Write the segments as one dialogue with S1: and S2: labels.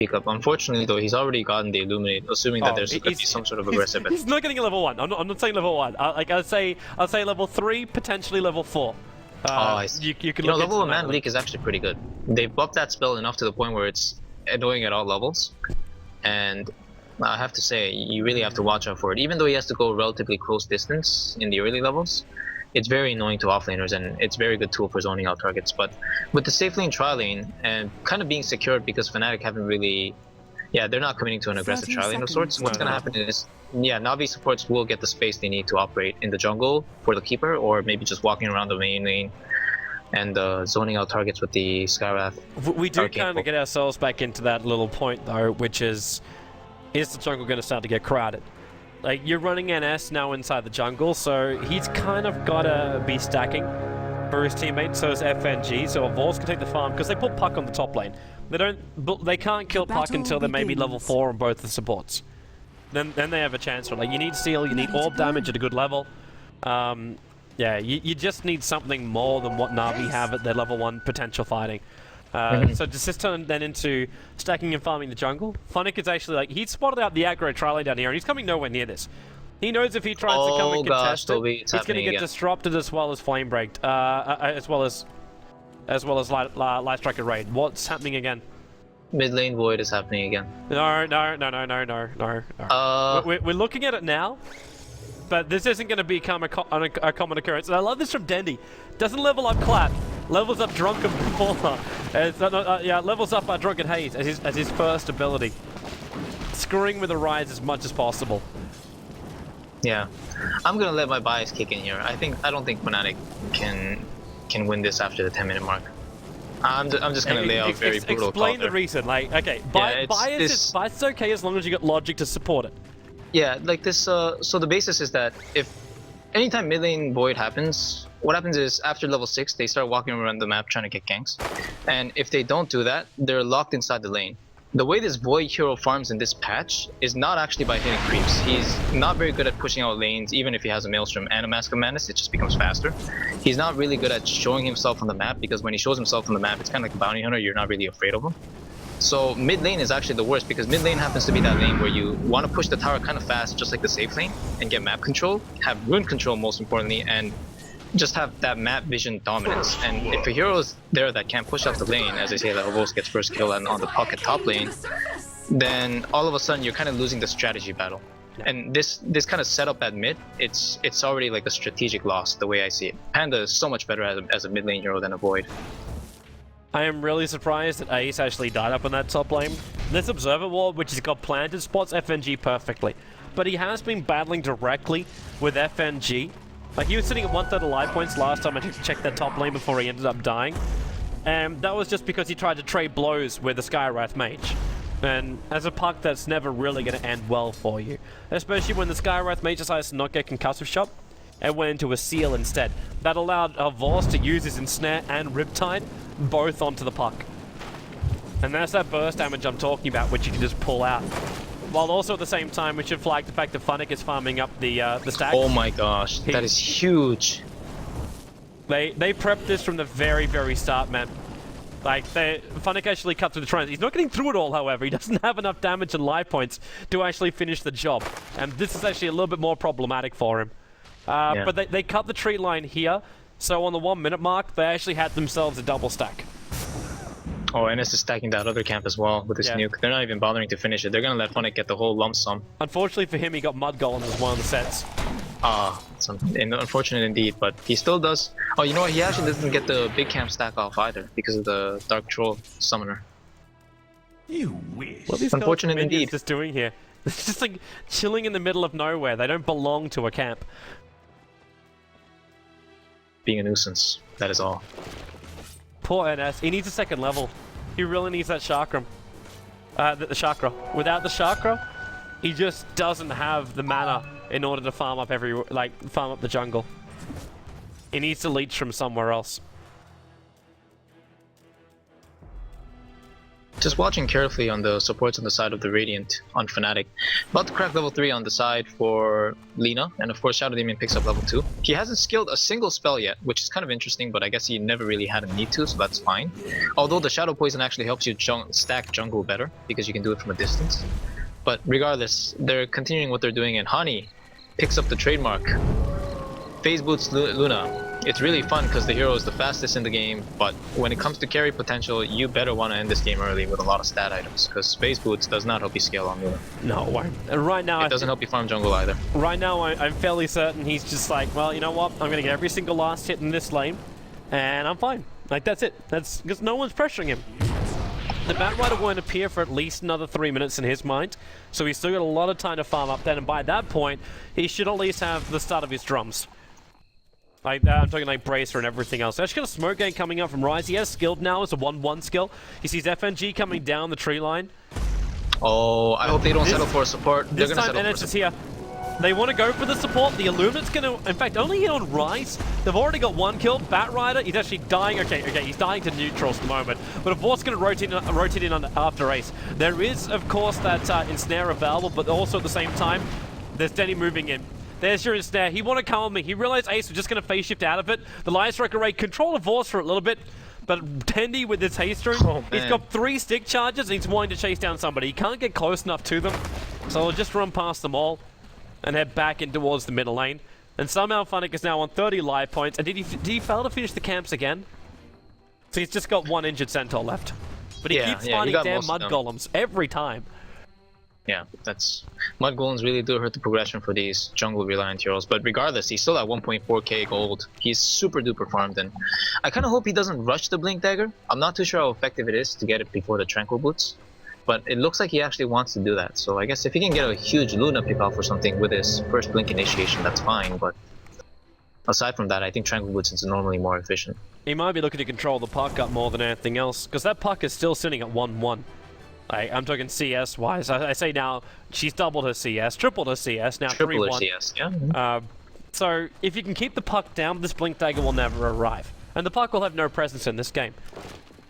S1: pick up. Unfortunately, though, he's already gotten the Illuminate, assuming that there's going to be some sort of aggressive.
S2: He's not getting a level 1. I'm not saying level 1. I'd say level 3, potentially level 4.
S1: I see.
S2: You can
S1: You know,
S2: look
S1: level 1
S2: into
S1: Mana Leak is actually pretty good. They buffed that spell enough to the point where it's annoying at all levels. And I have to say, you really have to watch out for it. Even though he has to go relatively close distance in the early levels, it's very annoying to offlaners, and it's a very good tool for zoning out targets. But with the safe lane, tri lane, and kind of being secured because Fnatic haven't really... Yeah, they're not committing to an aggressive tri lane of sorts. What's going to happen is, yeah, Navi supports will get the space they need to operate in the jungle for the keeper, or maybe just walking around the main lane and zoning out targets with the Skywrath.
S2: We do kind of get ourselves back into that little point, though, which is the jungle going to start to get crowded? Like, you're running NS now inside the jungle, so he's kind of got to be stacking for his teammates, so is FNG, so Evolves can take the farm, because they put Puck on the top lane. They can't kill Puck until they're maybe level 4 on both the supports. Then they have a chance for it. Like, you need Seal, you need Orb damage at a good level. Yeah, you just need something more than what Na'Vi have at their level 1 potential fighting. So does this turn then into stacking and farming the jungle? Funn1k is actually like, he's spotted out the aggro tri lane down here, and he's coming nowhere near this. He knows if he tries to come and contest it, he's going to get disrupted as well as flame braked, as well as light striker raid. What's happening again?
S1: Mid lane void is happening again.
S2: No. We're looking at it now, but this isn't going to become a common occurrence. And I love this from Dendi. Doesn't level up Clap, levels up Drunken Brawler. Yeah, levels up Drunken Haze as his first ability. Screwing with the rise as much as possible.
S1: Yeah, I'm gonna let my bias kick in here. I don't think Fnatic can win this after the 10-minute mark. I'm just gonna lay out very brutal.
S2: Explain the reason. Like, okay, bias is okay as long as you got logic to support it.
S1: Yeah, like this. So the basis is that if anytime mid lane void happens, what happens is after level 6 they start walking around the map trying to get ganks, and if they don't do that, they're locked inside the lane. The way this void hero farms in this patch is not actually by hitting creeps. He's not very good at pushing out lanes. Even if he has a Maelstrom and a Mask of Madness, it just becomes faster. He's not really good at showing himself on the map, because when he shows himself on the map, it's kind of like a bounty hunter. You're not really afraid of him. So mid lane is actually the worst, because mid lane happens to be that lane where you want to push the tower kind of fast, just like the safe lane, and get map control, have rune control most importantly, and just have that map vision dominance. And if a hero is there that can't push out the lane, as I say, that Evolves gets first kill and on the Puck at top lane, then all of a sudden you're kind of losing the strategy battle. And this kind of setup at mid, it's already like a strategic loss the way I see it. Panda is so much better as a mid lane hero than a Void.
S2: I am really surprised that Ace actually died up in that top lane. This Observer Ward, which has got planted, spots FNG perfectly. But he has been battling directly with FNG. Like, he was sitting at 1/3 of life points last time I checked that top lane before he ended up dying. And that was just because he tried to trade blows with the Skywrath Mage. And as a Puck, that's never really going to end well for you. Especially when the Skywrath Mage decides to not get Concussive Shot and went into a Seal instead. That allowed Voss to use his Ensnare and Riptide both onto the Puck. And that's that burst damage I'm talking about, which you can just pull out. While also at the same time, we should flag the fact that Funn1k is farming up the stack.
S1: Oh my gosh, that is huge.
S2: They prepped this from the very, very start, man. Like, Funn1k actually cut through the trends. He's not getting through it all, however. He doesn't have enough damage and life points to actually finish the job. And this is actually a little bit more problematic for him. But they cut the tree line here, so on the 1 minute mark, they actually had themselves a double stack.
S1: Oh, NS is stacking that other camp as well with this nuke. They're not even bothering to finish it. They're gonna let Funn1k get the whole lump sum.
S2: Unfortunately for him, he got Mud Golems as one of the sets.
S1: Unfortunate indeed, but he still does. Oh, you know what? He actually doesn't get the big camp stack off either because of the Dark Troll Summoner.
S3: You wish.
S2: What are these
S1: unfortunate indeed.
S2: just doing here? They're just like chilling in the middle of nowhere. They don't belong to a camp.
S1: Being a nuisance, that is all.
S2: Poor NS. He needs a second level. He really needs that chakra. The chakra. Without the chakra, he just doesn't have the mana in order to farm up farm up the jungle. He needs to leech from somewhere else.
S1: Just watching carefully on the supports on the side of the Radiant on Fnatic. About to crack level 3 on the side for Lina, and of course Shadow Demon picks up level 2. He hasn't skilled a single spell yet, which is kind of interesting, but I guess he never really had a need to, so that's fine. Although the Shadow Poison actually helps you stack jungle better, because you can do it from a distance. But regardless, they're continuing what they're doing, and Hani picks up the trademark. Phase boots Luna. It's really fun because the hero is the fastest in the game, but when it comes to carry potential, you better want to end this game early with a lot of stat items, because Phase Boots does not help you scale on Luna.
S2: No, and right now...
S1: It doesn't help you farm jungle either.
S2: Right now, I'm fairly certain he's just like, well, you know what? I'm going to get every single last hit in this lane, and I'm fine. Like, that's it. That's because no one's pressuring him. The Batrider won't appear for at least another 3 minutes in his mind, so he's still got a lot of time to farm up then, and by that point, he should at least have the start of his drums. Like, I'm talking like Bracer and everything else. Actually got a smoke game coming up from Rise. He has skilled now as a 1-1 skill. He sees FNG coming down the tree line.
S1: Oh, I hope they don't settle for a support. They're
S2: This
S1: gonna
S2: time
S1: settle
S2: NS
S1: for
S2: is here. They want to go for the support. The Illuminate's going to, in fact, only hit on Rise. They've already got one kill. Batrider, he's actually dying. Okay, he's dying to neutrals at the moment. But of course, going to rotate in after Ace. There is, of course, that ensnare available, but also at the same time, there's Denny moving in. There's your ensnare. He wanted to come on me. He realized Ace was just going to phase shift out of it. The Lion Strike Array control of Vorce for a little bit, but Tendy with his haste rune, he's got 3 stick charges and he's wanting to chase down somebody. He can't get close enough to them, so he'll just run past them all and head back in towards the middle lane. And somehow Funn1k is now on 30 life points. And did he fail to finish the camps again? So he's just got 1 injured Centaur left. But he keeps finding damn mud golems every time.
S1: Yeah, that's... Mud Golems really do hurt the progression for these jungle-reliant heroes, but regardless, he's still at 1.4k gold. He's super duper farmed, and I kind of hope he doesn't rush the Blink Dagger. I'm not too sure how effective it is to get it before the Tranquil Boots, but it looks like he actually wants to do that. So I guess if he can get a huge Luna pick-off or something with his first Blink initiation, that's fine, but aside from that, I think Tranquil Boots is normally more efficient.
S2: He might be looking to control the puck up more than anything else, because that puck is still sitting at 1-1. I'm talking CS-wise. I say now she's doubled her CS, tripled her CS, now 3-1.
S1: Triple her CS, yeah.
S2: So if you can keep the puck down, this Blink Dagger will never arrive. And the puck will have no presence in this game.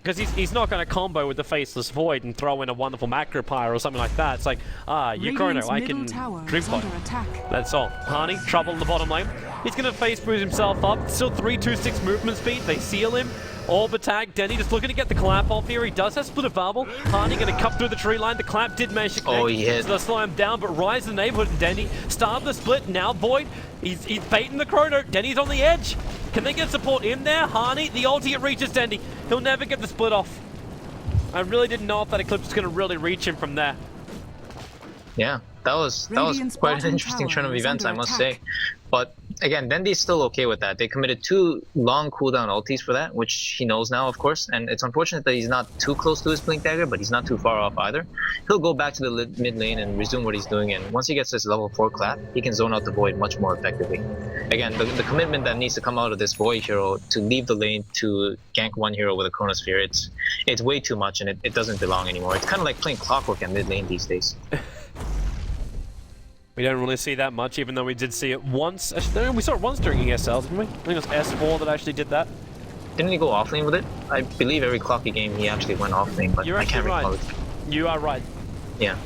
S2: Because he's not going to combo with the Faceless Void and throw in a wonderful Macro Pyre or something like that. It's like, Chrono, I can Dream Pod. That's all. Hani, trouble in the bottom lane. He's going to face boost himself up. Still 3-2-6 movement speed. They seal him. Orb attack. Denny just looking to get the clap off here. He does have split available. Hani going to cut through the tree line. The clap did manage to connect.
S1: Oh, he hit.
S2: So they'll slow him down, but Rise in the neighborhood and Denny start the split. Now Void. He's baiting the Chrono. Denny's on the edge. Can they get support in there? Hani, the ulti reaches Denny. He'll never get the split off. I really didn't know if that Eclipse was going to really reach him from there.
S1: Yeah, that was quite an interesting turn of events, I must say. But again, Dendy's still okay with that. They committed 2 long cooldown ultis for that, which he knows now, of course. And it's unfortunate that he's not too close to his Blink Dagger, but he's not too far off either. He'll go back to the mid lane and resume what he's doing. And once he gets his level 4 clap, he can zone out the Void much more effectively. Again, the commitment that needs to come out of this Void hero to leave the lane to gank one hero with a Chronosphere, it's way too much, and it doesn't belong anymore. It's kind of like playing Clockwork at mid lane these days.
S2: We don't really see that much, even though we did see it once. Actually, we saw it once during ESL, didn't we? I think it was S4 that actually did that. Didn't
S1: he go offlane with it? I believe every Clocky game he actually went offlane, but I can't recall it.
S2: You are right.
S1: Yeah,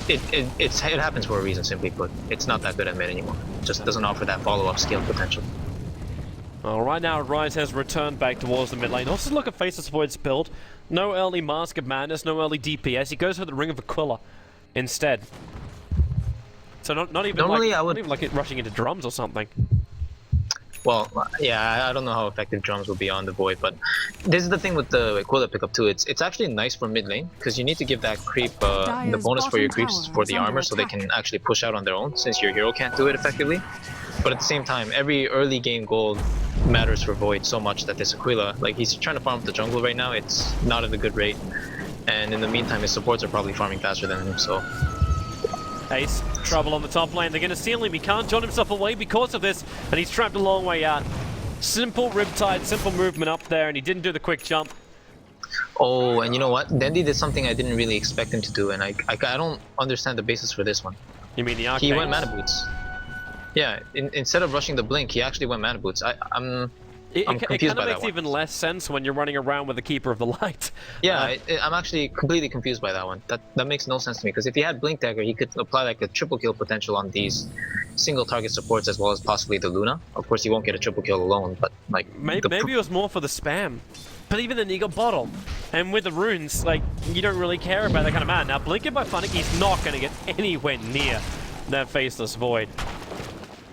S1: it happens for a reason, simply put. It's not that good at mid anymore. It just doesn't offer that follow-up skill potential.
S2: Well, right now, Rise has returned back towards the mid lane. Also, look at Faceless Void's build. No early Mask of Madness, no early DPS. He goes for the Ring of Aquila instead. So not even like it rushing into drums or something.
S1: Well, yeah, I don't know how effective drums will be on the Void, but this is the thing with the Aquila pickup too. It's actually nice for mid lane, because you need to give that creep the bonus for your creeps for the armor, so they can actually push out on their own, since your hero can't do it effectively. But at the same time, every early game gold matters for Void so much that this Aquila, like, he's trying to farm the jungle right now. It's not at a good rate, and in the meantime, his supports are probably farming faster than him. So.
S2: Ace, trouble on the top lane. They're going to seal him. He can't join himself away because of this, and he's trapped a long way out. Simple riptide, simple movement up there, and he didn't do the quick jump.
S1: Oh, and you know what? Dendy did something I didn't really expect him to do, and I don't understand the basis for this one.
S2: You mean the Arcane?
S1: He went Mana Boots. Yeah, instead of rushing the Blink, he actually went Mana Boots. I'm
S2: It
S1: confused
S2: kind
S1: by
S2: of
S1: that
S2: makes
S1: one.
S2: even less sense when you're running around with the Keeper of the Light.
S1: Yeah, I'm actually completely confused by that one. That makes no sense to me, because if he had Blink Dagger, he could apply like a triple kill potential on these single target supports as well as possibly the Luna. Of course, he won't get a triple kill alone, but like
S2: Maybe it was more for the spam. But even then, you got Bottle. And with the runes, like, you don't really care about that kind of man. Now, Blinking by Funn1k, he's not going to get anywhere near that Faceless Void.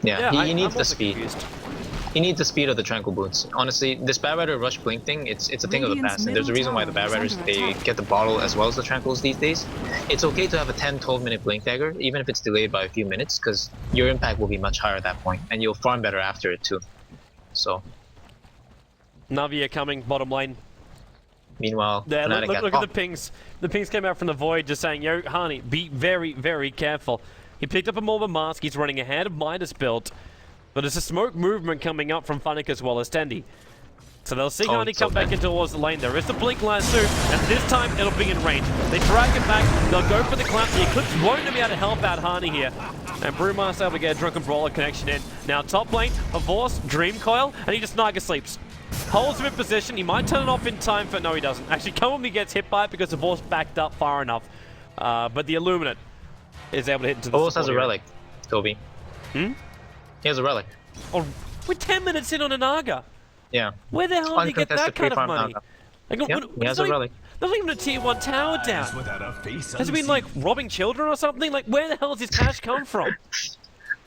S1: yeah, he needs
S2: I'm
S1: the
S2: also
S1: speed.
S2: confused.
S1: He needs the speed of the Tranquil Boots. Honestly, this Batrider rush blink thing, it's a thing of the past, and there's a reason why the Batriders, they get the bottle as well as the Tranquils these days. It's okay to have a 10-12 minute blink dagger, even if it's delayed by a few minutes, because your impact will be much higher at that point, and you'll farm better after it too. So,
S2: Navia coming, bottom lane.
S1: meanwhile,
S2: There,
S1: Fnatic
S2: look at the pings. The pings came out from the Void just saying, yo, Hani, be very, very careful. He picked up a more of a mask, he's running ahead of Midas build. But there's a smoke movement coming up from Funn1k as well as Tendi. So they'll see Hani come back into towards the lane. There is the blink lasso, and this time it'll be in range. They drag it back, they'll go for the clamp. The Eclipse won't be able to help out Hani here. And Brewmaster able to get a Drunken Brawler connection in. Now top lane, Horse, Dream Coil, and he just Naga sleeps. Holds him in position, he might turn it off in time, but no he doesn't. Actually, Komi gets hit by it because Horse backed up far enough. But the Illuminate is able to hit into the
S1: Horse has a relic, Toby. He has a relic.
S2: Oh, we're 10 minutes in on a Naga.
S1: Yeah.
S2: Where the hell did he get that kind of
S1: pre-farm
S2: money?
S1: Naga.
S2: Like,
S1: Yeah, he has a relic.
S2: There's not even a tier 1 tower down.
S3: Without a face
S2: Has he been like robbing children or something? Like, where the hell does his cash come from?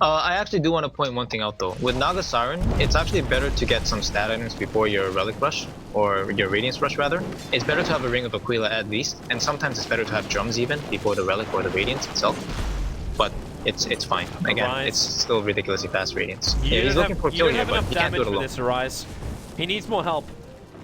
S1: I actually do want to point one thing out though. With Naga Siren, it's actually better to get some stat items before your Relic Rush, or your Radiance Rush rather. It's better to have a Ring of Aquila at least, and sometimes it's better to have drums even before the Relic or the Radiance itself. But it's fine. Again,
S2: Arise.
S1: it's still ridiculously fast Radiance.
S2: You
S1: Yeah, he's
S2: don't
S1: looking
S2: have-
S1: for
S2: you
S1: kill
S2: don't
S1: here,
S2: have
S1: but
S2: enough
S1: he can't do it
S2: damage
S1: alone.
S2: with this Arise. He needs more help.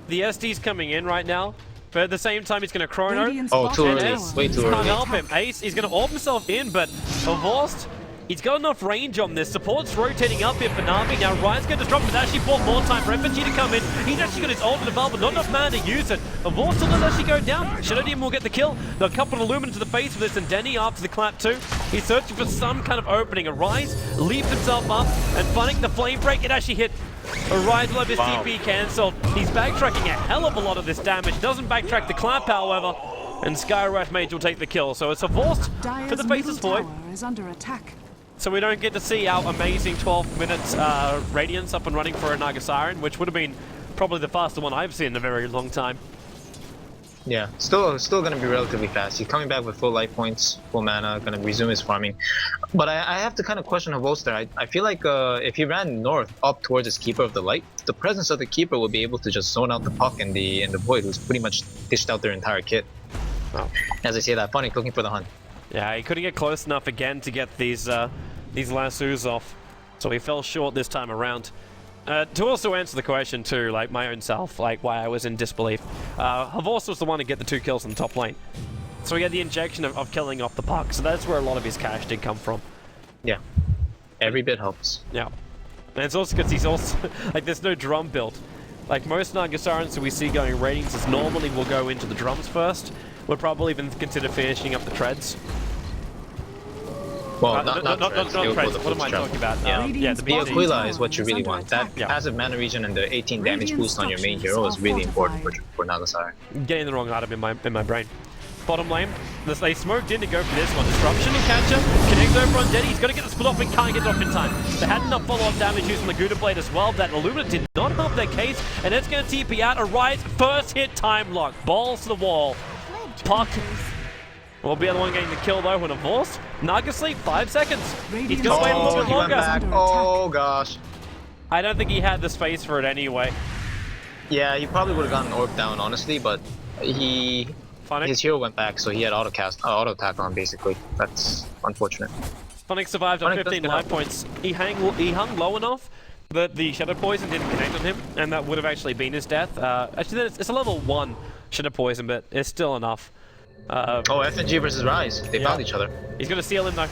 S2: The SD's coming in right now, but at the same time he's going to Chrono.
S1: Oh, too
S2: And
S1: early.
S2: Ace
S1: Way too
S2: can't
S1: early.
S2: help him. Ace, he's going to orb himself in, but Horst, he's got enough range on this. Support's rotating up here for Na'Vi. Now Ryan's going to drop, but actually bought more time for FNG to come in. He's actually got his ult to develop, but not enough mana to use it. Horst still does actually go down. Shadow Demon will get the kill. They'll couple an Illumina to the face of this, and Denny after the clap too. He's searching for some kind of opening. Arise leaps himself up, and Funn1k, the flame break, it actually hit. Arise will have his TP cancelled. He's backtracking a hell of a lot of this damage. Doesn't backtrack the clap, however. And Skyrush Mage will take the kill. So it's a Horst for the Faceless Void.
S4: Is under attack.
S2: So we don't get to see our amazing 12 minutes Radiance up and running for a Naga Siren, which would have been probably the fastest one I've seen in a very long time.
S1: Yeah, still going to be relatively fast. He's coming back with full life points, full mana, going to resume his farming. But I have to kind of question Havos there. I feel like if he ran north up towards his Keeper of the Light, the presence of the Keeper would be able to just zone out the Puck and the Void, who's pretty much dished out their entire kit.
S2: Oh.
S1: As I say that, Funn1k looking for the hunt.
S2: Yeah, he couldn't get close enough again to get these lassos off, so he fell short this time around. To also answer the question too, like my own self, like why I was in disbelief, Havos was the one to get the 2 kills on the top lane. So he had the injection of killing off the Puck, so that's where a lot of his cash did come from.
S1: Yeah, every bit helps.
S2: Yeah. And it's also because he's also, like there's no drum build. Like most Naga Sirens that we see going ratings is normally will go into the drums first. We'll probably even consider finishing up the treads.
S1: Well, not
S2: treads. What am I talking about?
S1: Yeah,
S2: the
S1: the
S2: bodies.
S1: Aquila is what you really want. That
S2: Yeah.
S1: passive mana regen and the 18 damage boost on your main hero is really important for Naga Siren.
S2: Getting the wrong item in my brain. Bottom lane, they smoked in to go for this one. Disruption and catcher, connects over on Denny. He's got to get the split off and can't get it off in time. They had enough follow-up damage using the Gouda Blade as well. That Illumina did not help their case, and it's going to TP out. Arise, first hit time lock. Balls to the wall. Puck will be the one getting the kill though when Horst. Naga sleep, 5 seconds. He's going to wait a little bit
S1: he went
S2: longer.
S1: back. Oh gosh.
S2: I don't think he had the space for it anyway.
S1: Yeah, he probably would have gotten orb down honestly, but his hero went back, so he had auto attack on basically. That's unfortunate.
S2: Funn1k survived on
S1: Funn1k
S2: 15
S1: doesn't
S2: life
S1: have-
S2: points. He hung low enough that the Shadow Poison didn't connect on him, and that would have actually been his death. Actually, it's a level 1 Shadow Poison, but it's still enough.
S1: Oh, FNG versus Rise. They found each other.
S2: He's going to seal him though.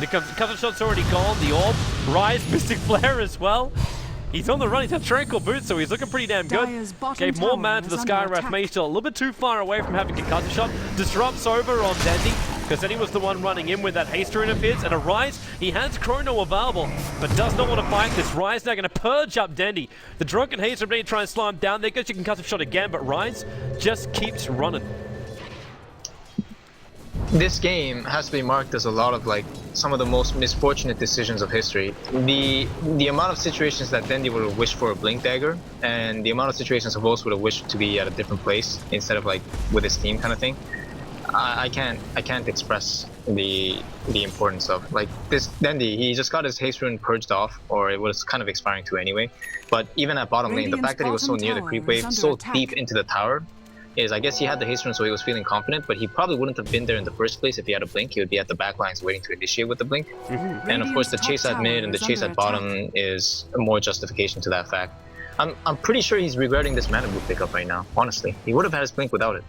S2: The cover shot's already gone. The Orb, Rise, Mystic Flare as well. He's on the run. He's had Tranquil Boots, so he's looking pretty damn good.
S4: Dire's bottom
S2: Gave more
S4: tower
S2: mana to the
S4: is under
S2: Skyrush
S4: attack.
S2: Mage, still a little bit too far away from having a Concussor Shot. Disrupts over on Dendy. because then he was the one running in with that haste rune of his, and a Rise, he has Chrono available, but does not want to fight this. Rise now going to purge up Dendi. The drunken haste rune try and slow him down. There goes, you can cut him shot again, but Rise just keeps running.
S1: This game has to be marked as a lot of like some of the most misfortunate decisions of history. The amount of situations that Dendi would have wished for a Blink Dagger, and the amount of situations Havos would have wished to be at a different place instead of like with his team kind of thing. I can't express the importance of like this Dendi. He just got his haste rune purged off, or it was kind of expiring too anyway. But even at bottom lane, the fact that he was so near the creep wave, so deep into the tower, is I guess he had the haste rune, so he was feeling confident, but he probably wouldn't have been there in the first place if he had a blink. He would be at the back lines waiting to initiate with the blink. And of course the chase at mid and the chase at bottom is more justification to that fact. I'm pretty sure he's regretting this mana move pickup right now, honestly. He would have had his blink without it.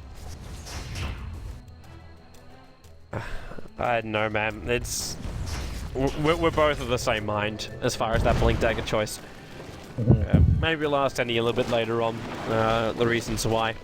S2: I don't know, man. We're both of the same mind as far as that Blink Dagger choice. Maybe we'll ask Andy a little bit later on the reasons why.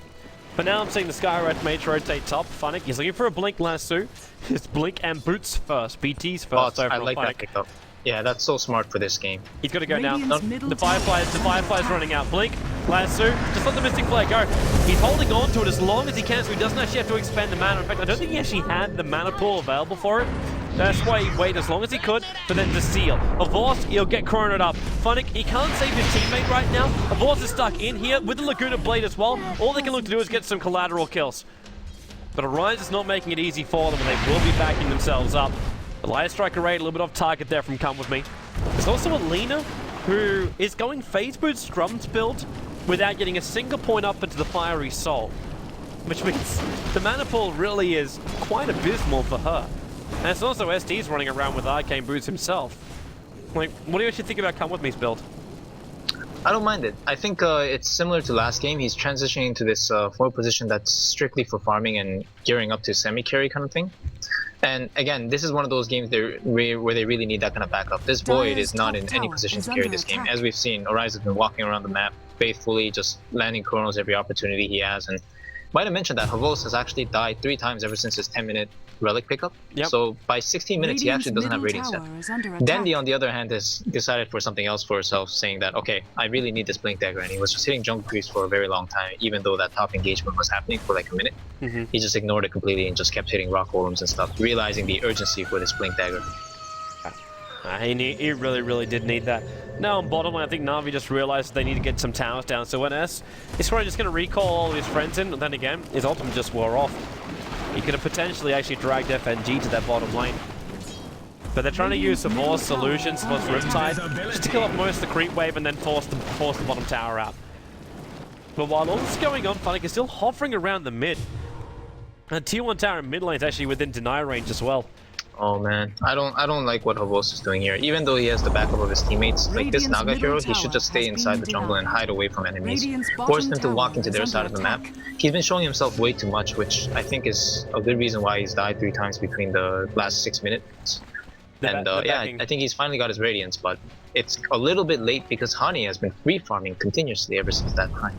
S2: But now I'm seeing the Skyred Mage rotate top. Funn1k, he's looking for a Blink Lasso. His Blink and Boots first. BT's first.
S1: I like that pickup. Yeah, that's so smart for this game.
S2: He's got to go now. The Firefly's running out. Blink, Lasso, just let the Mystic Flare go. He's holding on to it as long as he can, so he doesn't actually have to expend the mana. In fact, I don't think he actually had the mana pool available for it. That's why he waited as long as he could for them to seal. Avos, he'll get chronoed up. Funn1k, he can't save his teammate right now. Avos is stuck in here with the Laguna Blade as well. All they can look to do is get some collateral kills. But Orion is not making it easy for them, and they will be backing themselves up. The Light Striker raid, a little bit off target there from Come With Me. There's also Alina, who is going Phase Boost Scrums build without getting a single point up into the Fiery Soul. Which means the mana pool really is quite abysmal for her. And it's also SD's running around with Arcane Boots himself. Like, what do you actually think about Come With Me's build?
S1: I don't mind it. I think it's similar to last game. He's transitioning to this forward position that's strictly for farming and gearing up to semi-carry kind of thing. And again, this is one of those games where they really need that kind of backup. This Void is not in any position to carry this game. As we've seen, Orion has been walking around the map faithfully, just landing chronos every opportunity he has. And might have mentioned that Havos has actually died 3 times ever since his 10-minute relic pickup. Yep. So by 16 minutes, he actually doesn't have Radiance yet. Dendi, on the other hand, has decided for something else for herself, saying that, okay, I really need this Blink Dagger, and he was just hitting jungle creeps for a very long time, even though that top engagement was happening for like a minute. He just ignored it completely and just kept hitting rock golems and stuff, realizing the urgency for this Blink Dagger.
S2: He really did need that. Now on bottom lane, I think Na'Vi just realized they need to get some towers down. So when S is probably just going to recall all of his friends in, and then again, his ultimate just wore off. He could have potentially actually dragged FNG to that bottom lane. But they're trying to use some more solutions, some more Riptide, just to kill off most of the creep wave and then force the bottom tower out. But while all this is going on, Funn1k is still hovering around the mid. And tier 1 tower in mid lane is actually within deny range as well.
S1: Oh man, I don't like what Havos is doing here. Even though he has the backup of his teammates, like this Naga hero, he should just stay inside the jungle and hide away from enemies. Force them to walk into their side of the map. He's been showing himself way too much, which I think is a good reason why he's died 3 times between the last 6 minutes. And yeah, I think he's finally got his Radiance, but it's a little bit late because Hani has been free farming continuously ever since that time.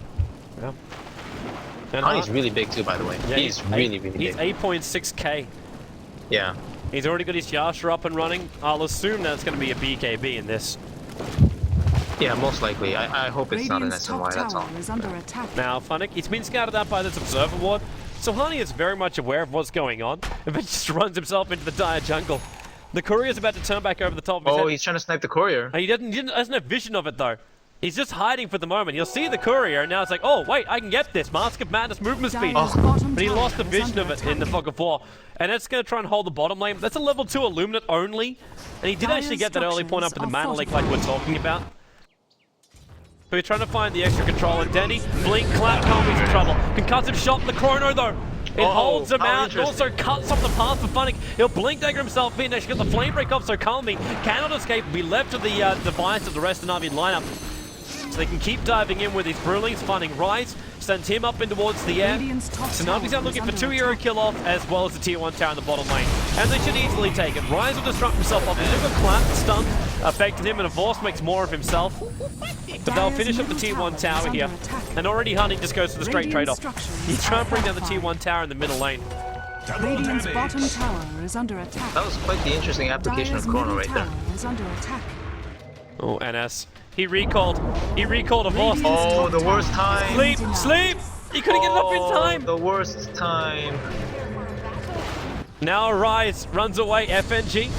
S2: Yeah.
S1: Hani's really big too, by the way. Yeah, he's really big.
S2: He's 8.6k.
S1: Yeah.
S2: He's already got his Yasha up and running. I'll assume that's going to be a BKB in this.
S1: Yeah, most likely. I hope it's not an SMY, that's all.
S2: Now, Funn1k, he's been scouted out by this Observer Ward, so Hani is very much aware of what's going on, and then just runs himself into the dire jungle. The courier's about to turn back over the top of his head.
S1: He's trying to snipe the courier.
S2: He doesn't have vision of it, though. He's just hiding for the moment. He'll see the courier, and now it's like, oh, wait, I can get this. Mask of Madness movement speed. But he lost the vision of it in the Fog of War. And it's going to try and hold the bottom lane. That's a level 2 Illuminate only. And he did actually get that early point up in the mana lake like we're talking about. But he's trying to find the extra control. And Dendi, Blink, Clap, Calmy's in trouble. Concussive shot, the Chrono, though. It holds him out and also cuts off the path for Funn1k. He'll Blink Dagger himself in. Actually got the Flame Break off, so Calmy cannot escape. Be left to the device of the rest of the Na'Vi lineup. So they can keep diving in with his Brewlings, finding Rise, sends him up in towards the air. So Na'Vi's out looking for 2 hero kill off, as well as the tier 1 tower in the bottom lane. And they should easily take it. Rise will disrupt himself off. He's got Clap, stunned, affecting him, and Avos makes more of himself. But they'll finish up the tier 1 tower here. And already Hunting just goes for the straight trade-off. He's trying to bring down the tier 1 tower in the middle lane.
S3: Double
S4: Radiant's
S3: damage.
S4: bottom tower is under attack.
S1: That was quite the interesting application
S4: Dire's
S1: of Chrono
S4: middle
S1: right there.
S4: tower is under attack.
S2: Oh, NS. He recalled. He recalled a horse.
S1: Oh, the worst time.
S2: Sleep! Sleep! He couldn't get it up in time!
S1: The worst time.
S2: Now Arise runs away. FNG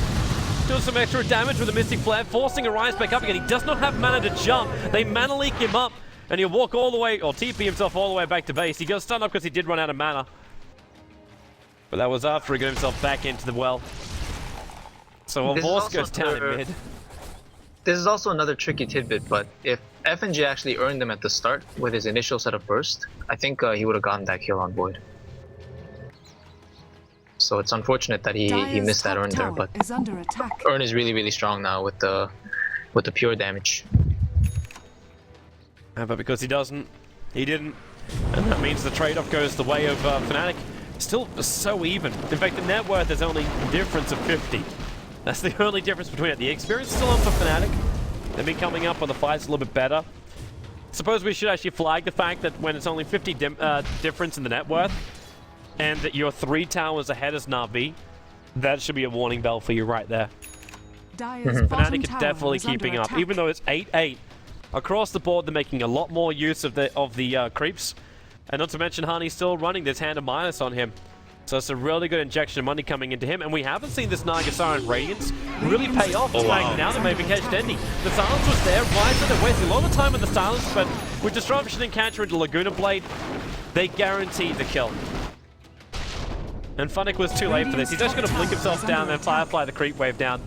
S2: doing some extra damage with a Mystic Flare, forcing Arise back up again. He does not have mana to jump. They mana leak him up, and he'll walk all the way, or TP himself all the way back to base. He goes stunned up because he did run out of mana. But that was after he got himself back into the well. So a horse goes down in mid.
S1: This is also another tricky tidbit, but if FNG actually earned them at the start with his initial set of burst, I think he would have gotten that kill on Void. So it's unfortunate that he missed that earn there, but
S4: is under attack.
S1: earn is really strong now with the pure damage.
S2: But because he didn't, and that means the trade-off goes the way of Fnatic. Still so even. In fact, the net worth is only a difference of 50. That's the only difference between it. The experience is still on for Fnatic. They've been coming up on the fights a little bit better. Suppose we should actually flag the fact that when it's only 50 difference in the net worth, and that you're 3 towers ahead as Na'Vi, that should be a warning bell for you right there. Fnatic is definitely keeping up, even though it's 8-8. Across the board, they're making a lot more use of the creeps. And not to mention, Honey's still running this Hand of Midas on him. So it's a really good injection of money coming into him. And we haven't seen this Naga Siren Radiance really pay off. It's paying now to maybe catch Dendi. The silence was there. Ryzen, they're wasting a lot of time with the silence, but with Disruption and Catcher into Laguna Blade, they guaranteed the kill. And Funn1k was too late for this. He's actually going to blink himself down and Firefly the creep wave down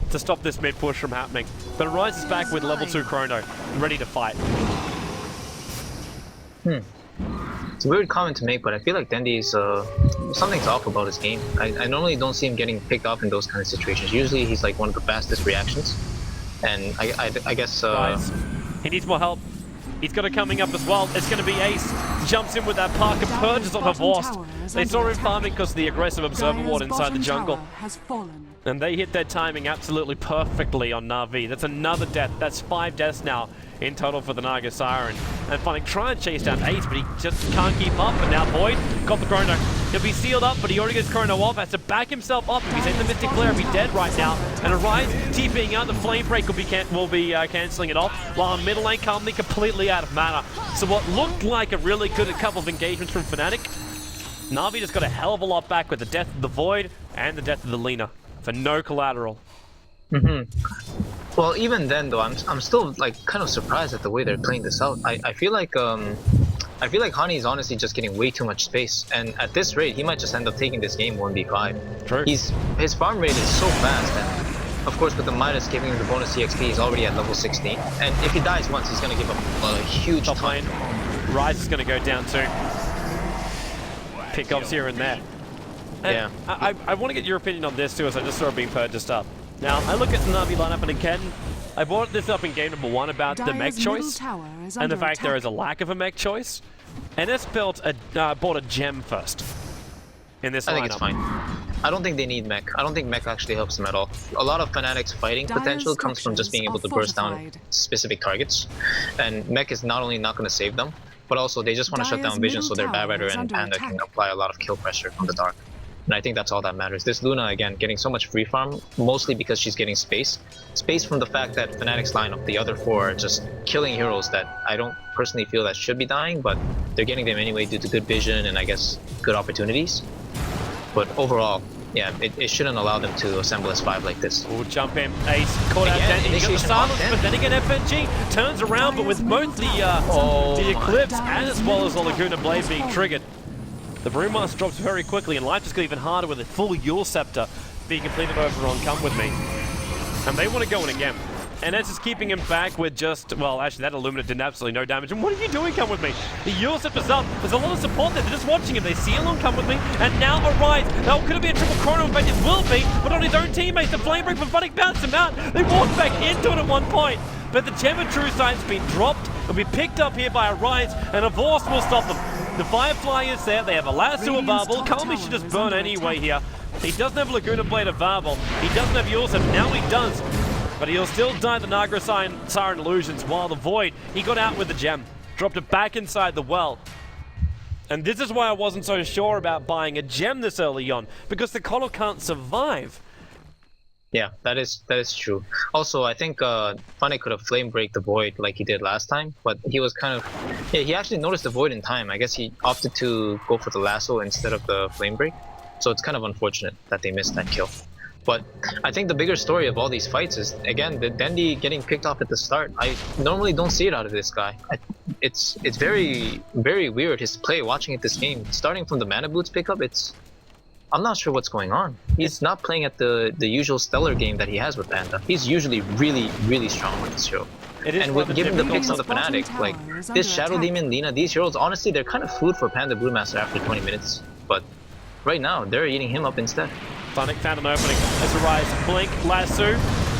S2: to stop this mid push from happening. But Arise is back with level 2 Chrono, ready to fight.
S1: It's a weird comment to make, but I feel like Dendi's something's off about his game. I normally don't see him getting picked off in those kind of situations. Usually he's like one of the fastest reactions, and I guess
S2: he needs more help. He's got it coming up as well. It's going to be Ace. Jumps in with that Parker purges on Havorst. They saw him farming because of the aggressive Observer Ward inside the jungle. And they hit their timing absolutely perfectly on Na'Vi. That's another death. That's 5 deaths now in total for the Naga Siren. And Funn1k trying to chase down Ace, but he just can't keep up. And now Void got the Chrono. He'll be sealed up, but he already gets Chrono off. Has to back himself up. If he's in the Mystic Flare, he'll be dead right now. And Arise TPing out. The Flame Break will be cancelling it off, while middle lane Calmly completely out of mana. So what looked like a really good couple of engagements from Fnatic, Na'Vi just got a hell of a lot back with the death of the Void and the death of the Lina for no collateral.
S1: Well, even then though, I'm still like kind of surprised at the way they're playing this out. I feel like Hani is honestly just getting way too much space, and at this rate, he might just end up taking this game 1v5.
S2: True.
S1: His farm rate is so fast, and of course with the Midas giving him the bonus EXP, he's already at level 16. And if he dies once, he's gonna give up a huge
S2: Top lane. Rise is gonna go down too. Pickups here and there. And
S1: yeah.
S2: I want to get your opinion on this too, as I just saw it being purchased up. Now, I look at the Na'Vi lineup, and again, I brought this up in game number 1 about the mech choice, and the fact there is a lack of a mech choice. NS bought a gem first in this lineup.
S1: I think it's fine. I don't think they need mech. I don't think mech actually helps them at all. A lot of Fnatic's fighting potential comes from just being able to burst down specific targets, and mech is not only not going to save them, but also they just want to shut down vision so their Batrider and Panda can apply a lot of kill pressure from the dark. And I think that's all that matters. This Luna, again, getting so much free farm, mostly because she's getting space. Space from the fact that Fnatic's lineup, the other 4, are just killing heroes that I don't personally feel that should be dying, but they're getting them anyway due to good vision and I guess good opportunities. But overall, yeah, it shouldn't allow them to assemble as 5 like this.
S2: We'll jump in. Ace caught out Dendi. He got the silence, but then again FNG turns around, but with both the Eclipse and as well as the Laguna Blade being triggered. The Brewmaster drops very quickly, and life just got even harder with a full Yule Scepter being completed over on Come With Me. And they want to go in again. And that's just keeping him back with just, well, actually that Illumina did absolutely no damage. And what are you doing, Come With Me? The Yule Scepter's up. There's a lot of support there. They're just watching him. They seal on Come With Me, and now Arise. Now, could it be a triple Chrono? In fact, it will be, but on his own teammates. The Flame Break from Funn1k bounced him out. They walked back into it at one point. But the Gem of True Sight's been dropped. It'll be picked up here by Arise, and Havorst will stop them. The Firefly is there. They have a lasso available. Calmly should just burn anyway here. He doesn't have Laguna Blade available. He doesn't have Yule Scepter. Now he does. But he'll still die the Naga Siren Illusions, while the Void, he got out with the gem. Dropped it back inside the well. And this is why I wasn't so sure about buying a gem this early on, because the Connor can't survive.
S1: Yeah, that is true. Also, I think Funn1k could have flame break the void like he did last time, but he was kind of he actually noticed the void in time. I guess he opted to go for the lasso instead of the flame break, so it's kind of unfortunate that they missed that kill. But I think the bigger story of all these fights is, again, the Dendi getting picked off at the start. I normally don't see it out of this guy. It's very, very weird, his play, watching it this game. Starting from the mana boots pickup, I'm not sure what's going on. He's not playing at the usual stellar game that he has with Panda. He's usually really, really strong with this hero. And with given the picks on the Fnatic, like this Shadow Demon, Lina, these heroes, honestly, they're kind of food for Panda Brewmaster after 20 minutes. But right now, they're eating him up instead.
S2: Funn1k found an opening as Arise blink, lasso.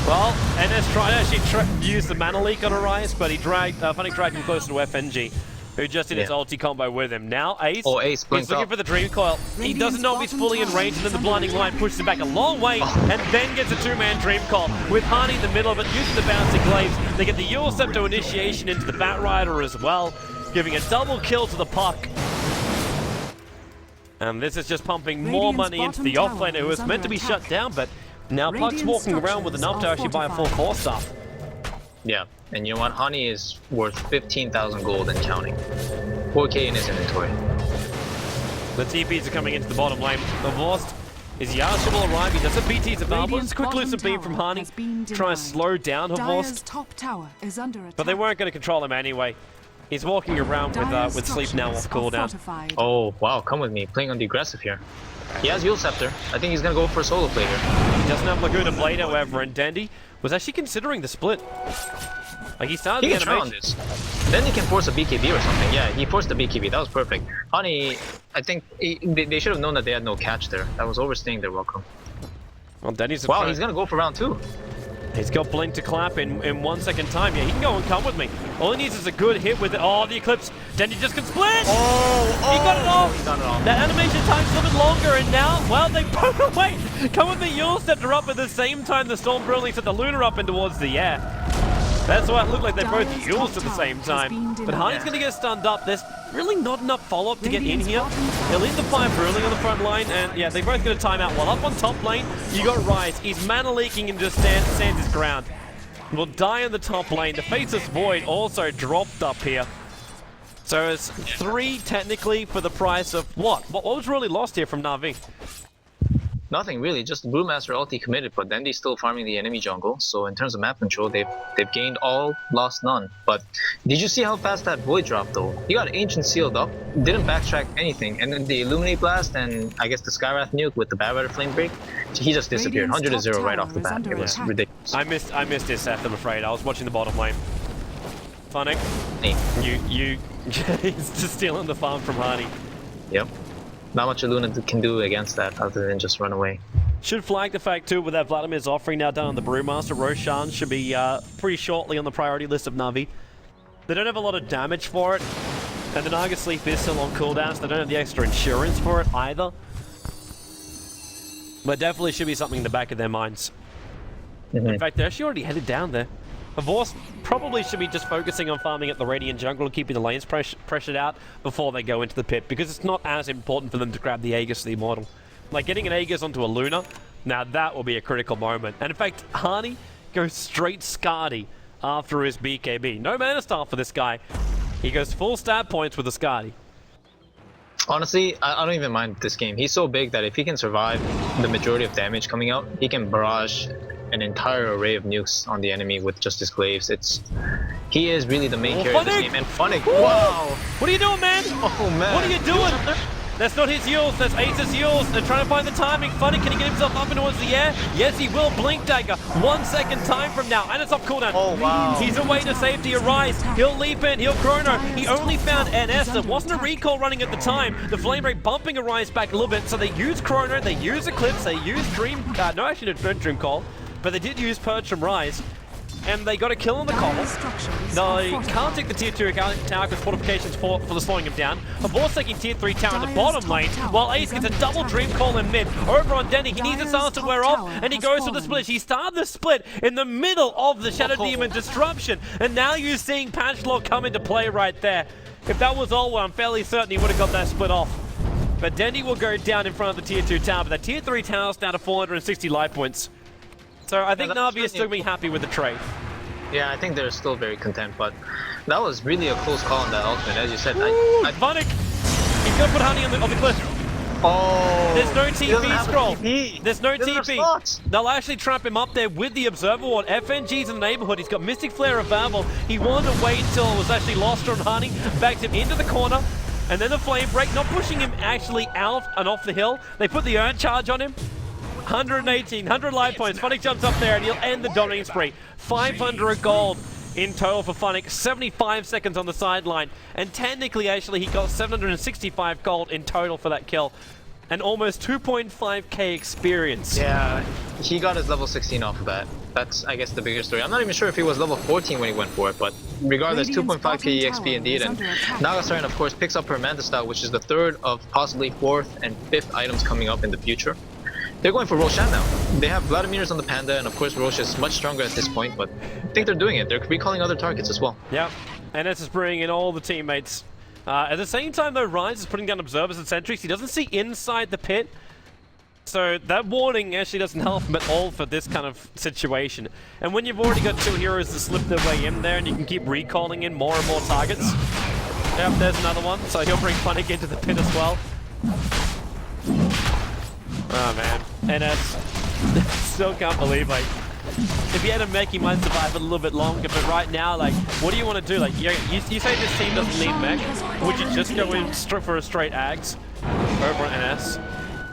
S2: Well, NS tried to actually use the mana leak on Arise, but he Funn1k dragged him closer to FNG, who just did his ulti combo with him. Now Ace,
S1: Ace
S2: he's looking for the Dream Coil. He doesn't know if he's fully in range, and then the Blinding Light pushes him back a long way, and then gets a two-man Dream Coil. With Hani in the middle of it, using the bouncing glaives, they get the Eul Scepter initiation into the Batrider as well, giving a double kill to the Puck. And this is just pumping more money into the offlaner, who was meant to be shut down, but now Puck's walking around with enough to actually buy a full core stuff.
S1: Yeah, and you know what? Hani is worth 15,000 gold and counting. 4k in his inventory.
S2: The TPs are coming into the bottom lane. The Vorst is Yasha will arrive. He doesn't BT's available. It's a quick loosen beam from Hani. Try and slow down Vorst. But they weren't going to control him anyway. He's walking around with sleep now off cooldown.
S1: Oh, wow, come with me. Playing on the aggressive here. He has Eul Scepter. I think he's going to go for a solo play here.
S2: He doesn't have Laguna Blade, however, and Dendi was actually considering the split. Like, he started the animation.
S1: On this. Then he can force a BKB or something. Yeah, he forced the BKB. That was perfect. Hani, I think they should have known that they had no catch there. That was overstaying their welcome.
S2: Well, Dendi's
S1: wow, he's going to go for round 2.
S2: He's got Blink to clap in 1 second time. Yeah, he can go and come with me. All he needs is a good hit with it. Oh, the Eclipse. Dendi just can split! He got it off!
S1: He got it off.
S2: That animation time's a little bit longer, and now, well, they both away. Come with the Eul Scepter up at the same time the Storm Brilliant set the Lunar up and towards the air. That's why it looked like they both Euls at the same time. But Hani's going to get stunned up. There's really not enough follow-up to get in here. They'll leave the Fire Brilliant on the front line, and yeah, they both get a timeout. While up on top lane, you got Rise. He's mana leaking and just stands his ground. Will die in the top lane. The Faceless Void also dropped up here. So it's 3 technically for the price of what? What was really lost here from Na'Vi?
S1: Nothing really, just Brewmaster ulti committed, but Dendi's still farming the enemy jungle. So in terms of map control, they've gained all, lost none. But did you see how fast that Void dropped though? He got Ancient sealed up, didn't backtrack anything, and then the Illuminate Blast and I guess the Skywrath nuke with the Batrider Flame Break, he just disappeared. 100-0 right off the bat. It was ridiculous.
S2: I missed his Seth, I'm afraid. I was watching the bottom lane. Funn1k, you he's just stealing the farm from Hani.
S1: Yep. Not much Luna can do against that other than just run away.
S2: Should flag the fact too, with that Vladimir's offering now done on the Brewmaster, Roshan should be pretty shortly on the priority list of Na'Vi. They don't have a lot of damage for it, and the Naga Sleep is still on cooldown, so they don't have the extra insurance for it either. But definitely should be something in the back of their minds. In fact, they're actually already headed down there. Vorst probably should be just focusing on farming at the Radiant jungle and keeping the lanes pressured out before they go into the pit, because it's not as important for them to grab the Aegis to the Immortal. Like getting an Aegis onto a Luna, now that will be a critical moment. And in fact, Hani goes straight Skadi after his BKB. No mana style for this guy. He goes full stat points with the Skadi.
S1: Honestly, I don't even mind this game. He's so big that if he can survive the majority of damage coming out, he can barrage an entire array of nukes on the enemy with just his glaives. He is really the main character of this game. And Funn1k, wow!
S2: What are you doing, man?
S1: Oh man!
S2: What are you doing? That's not his Euls, that's Ace's Euls. They're trying to find the timing. Funn1k, can he get himself up and towards the air? Yes, he will. Blink Dagger. 1 second time from now, and it's off cooldown.
S1: Oh wow!
S2: He's away to safety. Arise. He'll leap in. He'll chrono. He only found NS. There wasn't a recall running at the time. The flame rate bumping Arise back a little bit. So they use chrono. They use Eclipse. They use Dream. No, actually, no Dream Call. But they did use Purge from Rise, and they got a kill on the Cobble. They can't take the tier 2 tower because fortifications for the slowing him down. Vorst taking tier 3 tower in the bottom lane, while Ace gets a double Dream Call in mid. Over on Dendi, he needs the silence to wear off, and he goes for the split. He started the split in the middle of the Shadow Demon disruption, and now you're seeing Patchlog come into play right there. If that was all, well, I'm fairly certain he would have got that split off. But Dendy will go down in front of the tier 2 tower, but that tier 3 tower's down to 460 life points. So I think Na'Vi is still going to be happy with the trade.
S1: Yeah, I think they're still very content, but that was really a close call on that ultimate, as you said.
S2: Funn1k! He's going to put Honey on the cliff.
S1: Oh!
S2: There's no TP scroll.
S1: TP.
S2: There's no TP. They'll actually trap him up there with the Observer Ward. FNG's in the neighborhood. He's got Mystic Flare available. He wanted to wait until it was actually lost on Honey, backed him into the corner, and then the Flame Break, not pushing him actually out and off the hill. They put the Urn Charge on him. 118, 100 life points. Funn1k jumps up there and he'll end the dominating spree. 500 gold in total for Funn1k. 75 seconds on the sideline. And technically, actually, he got 765 gold in total for that kill. And almost 2.5k experience.
S1: Yeah, he got his level 16 off of that. That's, I guess, the bigger story. I'm not even sure if he was level 14 when he went for it, but regardless, 2.5k EXP indeed. And Nagasarian, of course, picks up her Manta Style, which is the third of possibly 4th and 5th items coming up in the future. They're going for Roshan now. They have Vladimir's on the Panda, and of course Rosh is much stronger at this point, but I think they're doing it. They're recalling other targets as well.
S2: Yep, and this is bringing in all the teammates. At the same time, though, Rise is putting down observers and sentries. He doesn't see inside the pit, so that warning actually doesn't help him at all for this kind of situation. And when you've already got 2 heroes to slip their way in there, and you can keep recalling in more and more targets. Yep, there's another one, so he'll bring Funn1k into the pit as well. Oh man, NS still can't believe, like, if he had a mech, he might survive a little bit longer, but right now, like, what do you want to do? Like, you say this team doesn't need mech, would you just go in for a straight Ags over on NS?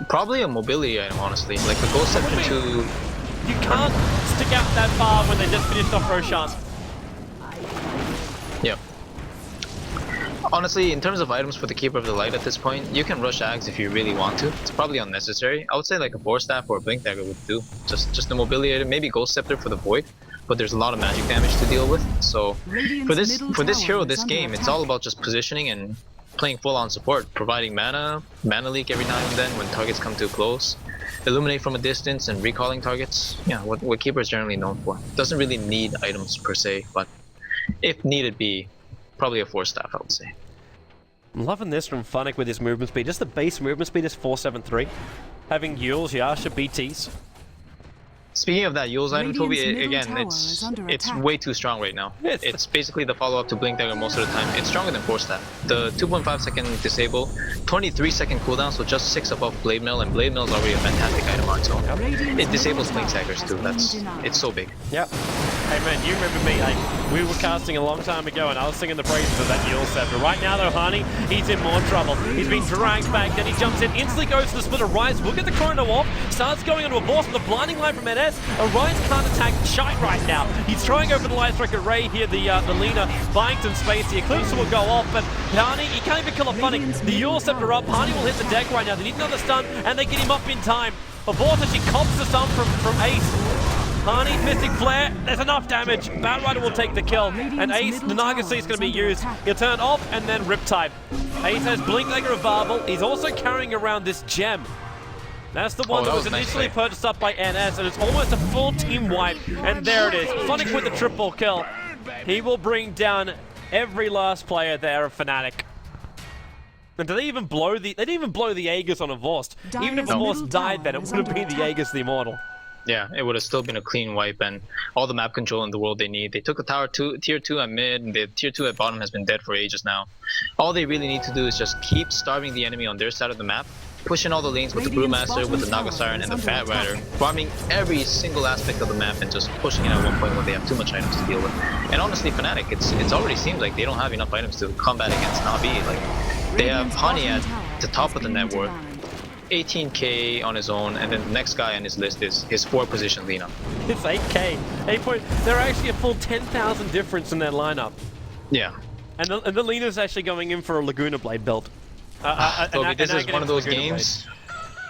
S1: Probably a mobility item, honestly. Like the Ghost Scepter 2.
S2: You can't stick out that far when they just finished off Roshan.
S1: Yep. Honestly, in terms of items for the Keeper of the Light at this point, you can rush Ags if you really want to. It's probably unnecessary. I would say like a Force Staff or a Blink Dagger would do. Just a mobility item, maybe Ghost Scepter for the Void, but there's a lot of magic damage to deal with. So for this hero, this game, it's all about just positioning and playing full-on support, providing mana leak every now and then when targets come too close, illuminate from a distance, and recalling targets. Yeah, what Keeper is generally known for. Doesn't really need items per se, but if needed be, probably a Force Staff, I would say.
S2: I'm loving this from Funn1k with his movement speed. Just the base movement speed is 473. Having Yules, Yasha, BTs.
S1: Speaking of that Yules item, Toby, again, it's way too strong right now. It's basically the follow-up to Blink Dagger most of the time. It's stronger than Force Staff. The 2.5 second disable, 23 second cooldown, so just 6 above Blade Mill, and Blade Mill is already a fantastic item on its own. It disables Blink Daggers too. It's so big.
S2: Yep. Hey man, you remember me, like, we were casting a long time ago and I was singing the praises of that Yules Scepter. Right now though, Honey, he's in more trouble. He's been dragged back, then he jumps in, instantly goes to the splitter. Rise will get the Chrono off, starts going into a boss with a blinding light from NS. Rise can't attack Shite right now. He's throwing over the Light Striker Ray here, the Lina, buying some space. The Eclipse will go off, but Honey, he can't even kill a Funn1k. The Yules Scepter up, Honey will hit the deck right now. They need another stun, and they get him up in time. Aborta, she cops the stun from Ace. Honey, Mystic Flare, there's enough damage. Batrider will take the kill. And Ace, the Nagas is going to be used. He'll turn off and then Riptide. Ace has Blink Dagger available. He's also carrying around this gem. That's the one that was initially purchased up by NS, and it's almost a full team wipe. And there it is. Funn1k with the triple kill. He will bring down every last player there of Fnatic. And did they even blow the... They didn't even blow the Aegis on a Vorst. Even if the Vorst died then, it would have been the Aegis the Immortal.
S1: Yeah, it would have still been a clean wipe and all the map control in the world they need. They took a tower tier 2 at mid, and the tier 2 at bottom has been dead for ages now. All they really need to do is just keep starving the enemy on their side of the map, pushing all the lanes with the Brewmaster, with the Nagasarian, and the Fat Rider, farming every single aspect of the map and just pushing it at one point when they have too much items to deal with. And honestly, Fnatic, it already seems like they don't have enough items to combat against Na'Vi. Like, they have Honey at the top of the net worth, 18k on his own, and then the next guy on his list is his 4th position Lina.
S2: It's 8k. 8 point. They're actually a full 10,000 difference in their lineup.
S1: Yeah.
S2: And the Lina's actually going in for a Laguna Blade build.
S1: Toby, this is one of those games.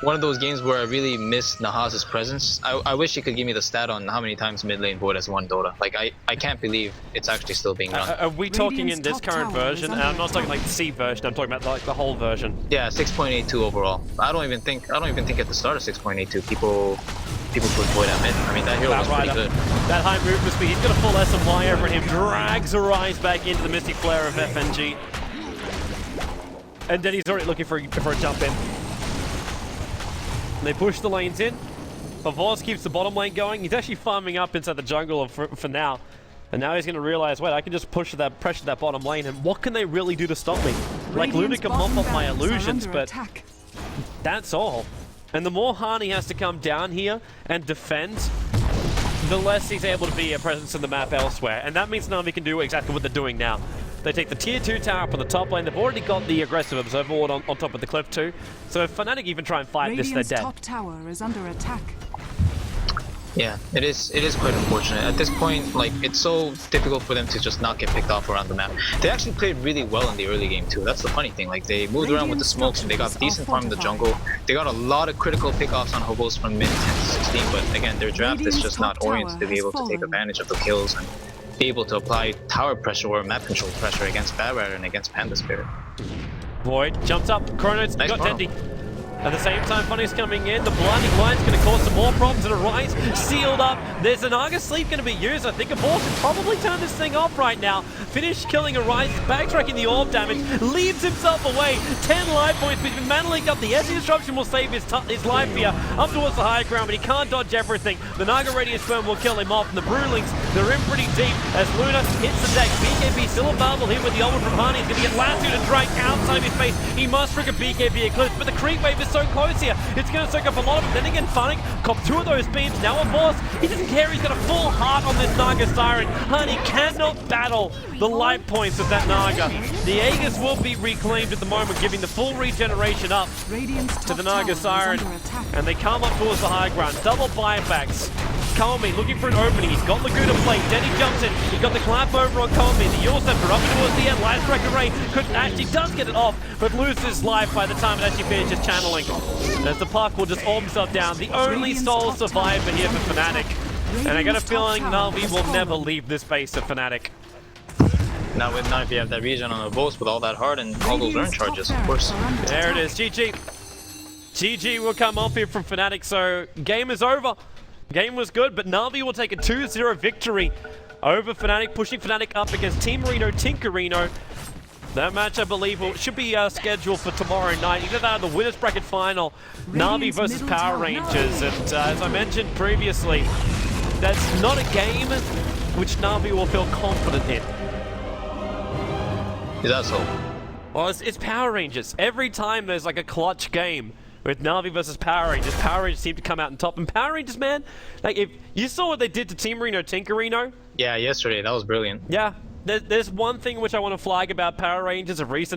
S1: One of those games where I really miss Nahas's presence. I wish he could give me the stat on how many times mid lane Void has won Dota. Like, I can't believe it's actually still being run.
S2: Are we talking in this current version? And I'm not talking like the C version. I'm talking about like the whole version.
S1: Yeah, 6.82 overall. I don't even think at the start of 6.82 people put Void at mid. I mean, that hero was pretty good.
S2: That high movement speed. He's got a full SMY over him. Drags Arise back into the Mystic Flare of FNG. And then he's already looking for a jump in. They push the lanes in. Favors keeps the bottom lane going. He's actually farming up inside the jungle for now. And now he's going to realize, wait, I can just pressure that bottom lane, and what can they really do to stop me? Like, Luna can mop up my illusions, but that's all. And the more Hani has to come down here and defend, the less he's able to be a presence in the map elsewhere. And that means Na'Vi can do exactly what they're doing now. They take the tier 2 tower up on the top lane. They've already got the aggressive observer ward on top of the cliff too. So if Fnatic even try and fight this, they're dead.
S4: Top tower is under attack.
S1: Yeah, it is quite unfortunate. At this point, like, it's so difficult for them to just not get picked off around the map. They actually played really well in the early game too. That's the funny thing. Like, they moved around with the smokes and they got decent farm in the jungle. They got a lot of critical pickoffs on hobos from mid 10 to 16, but again, their draft is just not oriented to be able to take advantage of the kills and be able to apply tower pressure or map control pressure against Batrider and against Panda Spirit.
S2: Void jumps up. Chrono's
S1: Nice
S2: got
S1: farm.
S2: Tendi. At the same time, Funny's coming in. The blinding light's going to cause some more problems. And Arise sealed up. There's an Naga sleep going to be used. I think Abort should probably turn this thing off right now. Finish killing Arise, backtracking the orb damage, leaves himself away. 10 life points, but he's been managing up. The Essie disruption will save his life here. Up towards the high ground, but he can't dodge everything. The Naga Radiant Sperm will kill him off. And the Brewlings, they're in pretty deep as Luna hits the deck. BKB still available here with the ultimate from Hani. He's going to get Lasso to Drake outside his face. He must trigger BKB Eclipse, but the creep wave is so close here. It's going to soak up a lot of it. Then again, Funn1k copped 2 of those beams. Now a boss. He doesn't care. He's got a full heart on this Naga Siren. Hani cannot battle the light points of that Naga. The Aegis will be reclaimed at the moment, giving the full regeneration up to the Naga Siren. And they come up towards the high ground. Double buybacks. Colmy looking for an opening.'s got Laguna plate. Denny jumps in. He got the clamp over on Colmy. The Yule Scepter up towards the end. Last Strike Array actually does get it off, but loses life by the time it actually finishes channeling. As the Puck will just orb himself down. The only sole survivor here for Fnatic. And I got a feeling Na'Vi will never leave this base of Fnatic.
S1: Now if you have that regen on the boss with all that heart and all those urn charges, of course.
S2: There it is. GG. GG will come off here from Fnatic, so game is over. Game was good, but Na'Vi will take a 2-0 victory over Fnatic, pushing Fnatic up against Team Reno, Tinkerino. That match, I believe, should be scheduled for tomorrow night. Either that or the winners bracket final, Na'Vi versus Power Rangers. And as I mentioned previously, that's not a game which Na'Vi will feel confident in.
S1: Is that so?
S2: Well, it's Power Rangers. Every time there's like a clutch game with Na'Vi versus Power Rangers seem to come out on top. And Power Rangers, man, like, if you saw what they did to Team Reno, Tinkerino.
S1: Yeah, yesterday, that was brilliant.
S2: Yeah, there's one thing which I want to flag about Power Rangers of recent